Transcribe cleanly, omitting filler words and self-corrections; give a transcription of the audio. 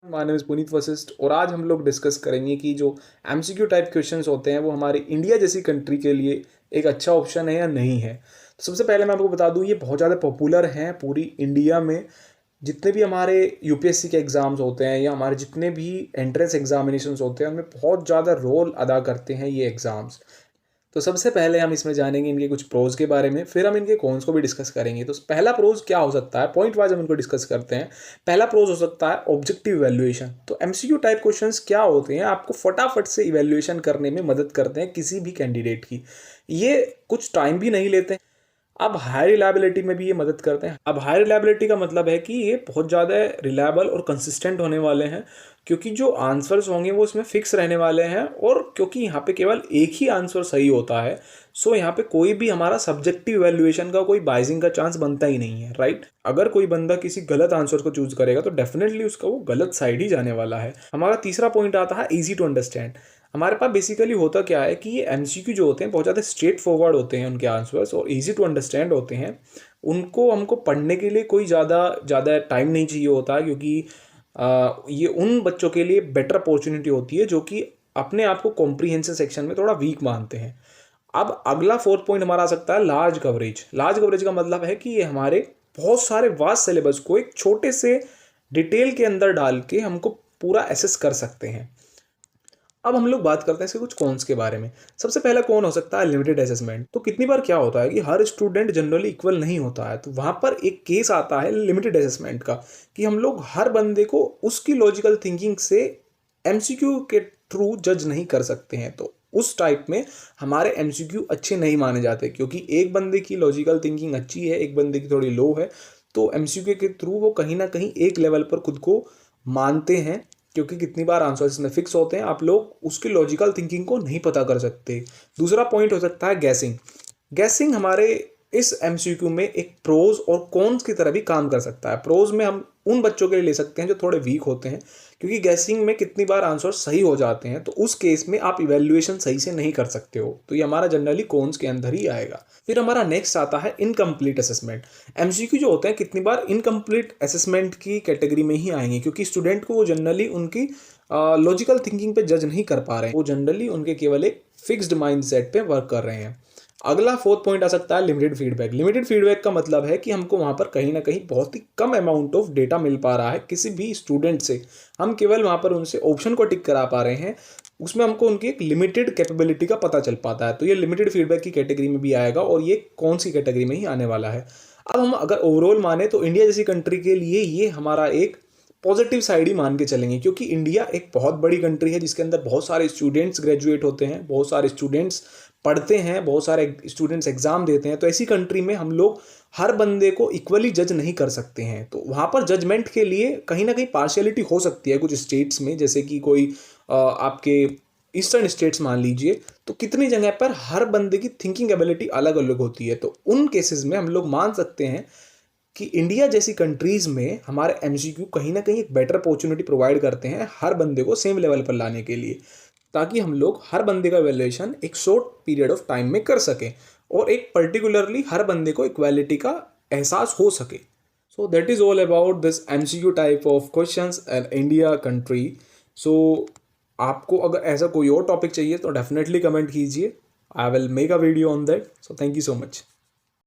My name is Puneet Vashishtha और आज हम लोग डिस्कस करेंगे कि जो एमसीक्यू टाइप क्वेश्चंस होते हैं वो हमारे इंडिया जैसी कंट्री के लिए एक अच्छा ऑप्शन है या नहीं है। तो सबसे पहले मैं आपको बता दूं ये बहुत ज़्यादा पॉपुलर हैं पूरी इंडिया में। जितने भी हमारे यूपीएससी के एग्ज़ाम्स होते हैं या हमारे जितने भी एंट्रेंस एग्जामिनेशंस होते हैं उनमें बहुत ज़्यादा रोल अदा करते हैं ये एग्ज़ाम्स। तो सबसे पहले हम इसमें जानेंगे इनके कुछ प्रोज के बारे में, फिर हम इनके कॉन्स को भी डिस्कस करेंगे। तो पहला प्रोज क्या हो सकता है, पॉइंट वाइज हम इनको डिस्कस करते हैं। पहला प्रोज हो सकता है ऑब्जेक्टिव इवैल्यूएशन। तो एमसीक्यू टाइप क्वेश्चंस क्या होते हैं, आपको फटाफट से इवैल्यूएशन करने में मदद करते हैं किसी भी कैंडिडेट की। ये कुछ टाइम भी नहीं लेते। अब हाई रिलायबिलिटी में भी ये मदद करते हैं। अब हाई रिलायबिलिटी का मतलब है कि ये बहुत ज़्यादा रिलायबल और कंसिस्टेंट होने वाले हैं, क्योंकि जो आंसर्स होंगे वो इसमें फिक्स रहने वाले हैं और क्योंकि यहाँ पे केवल एक ही आंसर सही होता है। सो यहाँ पे कोई भी हमारा सब्जेक्टिव वैल्यूएशन का कोई बाइजिंग का चांस बनता ही नहीं है, राइट। अगर कोई बंदा किसी गलत आंसर को चूज करेगा तो डेफिनेटली उसका वो गलत साइड ही जाने वाला है। हमारा तीसरा पॉइंट आता है इजी टू अंडरस्टैंड। हमारे पास बेसिकली होता क्या है कि ये एमसीक्यू जो होते हैं बहुत ज़्यादा स्ट्रेट फॉरवर्ड होते हैं उनके आंसर्स और इजी टू अंडरस्टैंड होते हैं। उनको हमको पढ़ने के लिए कोई ज़्यादा टाइम नहीं चाहिए होता है, क्योंकि ये उन बच्चों के लिए बेटर अपॉर्चुनिटी होती है जो कि अपने आप को कॉम्प्रीहेंसिव सेक्शन में थोड़ा वीक मानते हैं। अब अगला फोर्थ पॉइंट हमारा आ सकता है लार्ज कवरेज। लार्ज कवरेज का मतलब है कि ये हमारे बहुत सारे वास्ट सिलेबस को एक छोटे से डिटेल के अंदर डाल के हमको पूरा एसेस कर सकते हैं। अब हम लोग बात करते हैं इसके कुछ कॉन्स के बारे में। सबसे पहला कौन हो सकता है लिमिटेड असेसमेंट। तो कितनी बार क्या होता है कि हर स्टूडेंट जनरली इक्वल नहीं होता है, तो वहाँ पर एक केस आता है लिमिटेड असेसमेंट का कि हम लोग हर बंदे को उसकी लॉजिकल थिंकिंग से एमसीक्यू के थ्रू जज नहीं कर सकते हैं। तो उस टाइप में हमारे एमसीक्यू अच्छे नहीं माने जाते, क्योंकि एक बंदे की लॉजिकल थिंकिंग अच्छी है, एक बंदे की थोड़ी लो है, तो एमसीक्यू के थ्रू वो कहीं ना कहीं एक लेवल पर खुद को मानते हैं, क्योंकि कितनी बार आंसर इसमें फिक्स होते हैं, आप लोग उसकी लॉजिकल थिंकिंग को नहीं पता कर सकते। दूसरा पॉइंट हो सकता है गैसिंग। गैसिंग हमारे इस एमसीक्यू में एक प्रोज और कॉन्स की तरह भी काम कर सकता है। प्रोज में हम उन बच्चों के लिए ले सकते हैं जो थोड़े वीक होते हैं, क्योंकि गैसिंग में कितनी बार आंसर सही हो जाते हैं, तो उस केस में आप इवेल्युएशन सही से नहीं कर सकते हो, तो ये हमारा जनरली कॉन्स के अंदर ही आएगा। फिर हमारा नेक्स्ट आता है इनकम्प्लीट असेसमेंट। एमसीक्यू जो होते हैं कितनी बार इनकम्प्लीट असेसमेंट की कैटेगरी में ही आएंगे, क्योंकि स्टूडेंट को वो जनरली उनकी लॉजिकल थिंकिंग पे जज नहीं कर पा रहे हैं, वो जनरली उनके केवल एक फिक्स्ड माइंड सेट पे वर्क कर रहे हैं। अगला फोर्थ पॉइंट आ सकता है लिमिटेड फीडबैक। लिमिटेड फीडबैक का मतलब है कि हमको वहाँ पर कहीं ना कहीं बहुत ही कम अमाउंट ऑफ डेटा मिल पा रहा है किसी भी स्टूडेंट से। हम केवल वहाँ पर उनसे ऑप्शन को टिक करा पा रहे हैं, उसमें हमको उनकी एक लिमिटेड कैपेबिलिटी का पता चल पाता है। तो ये लिमिटेड फीडबैक की कैटेगरी में भी आएगा और ये कौन सी कैटेगरी में ही आने वाला है। अब हम अगर ओवरऑल माने तो इंडिया जैसी कंट्री के लिए ये हमारा एक पॉजिटिव साइड ही मान के चलेंगे, क्योंकि इंडिया एक बहुत बड़ी कंट्री है जिसके अंदर बहुत सारे स्टूडेंट्स ग्रेजुएट होते हैं, बहुत सारे स्टूडेंट्स पढ़ते हैं, बहुत सारे स्टूडेंट्स एग्जाम देते हैं। तो ऐसी कंट्री में हम लोग हर बंदे को इक्वली जज नहीं कर सकते हैं, तो वहाँ पर जजमेंट के लिए कहीं ना कहीं पार्शियलिटी हो सकती है कुछ स्टेट्स में, जैसे कि कोई आपके ईस्टर्न स्टेट्स मान लीजिए, तो कितनी जगह पर हर बंदे की थिंकिंग एबिलिटी अलग अलग होती है। तो उन केसेस में हम लोग मान सकते हैं कि इंडिया जैसी कंट्रीज़ में हमारे एमसीक्यू कहीं ना कहीं एक बेटर अपॉर्चुनिटी प्रोवाइड करते हैं हर बंदे को सेम लेवल पर लाने के लिए, ताकि हम लोग हर बंदे का वैल्यूएशन एक शॉर्ट पीरियड ऑफ टाइम में कर सकें और एक पर्टिकुलरली हर बंदे को इक्वालिटी का एहसास हो सके। So that is all about this MCQ type of questions and India country. सो आपको अगर ऐसा कोई और टॉपिक चाहिए तो डेफिनेटली कमेंट कीजिए, I will make a video on that. So thank you so much.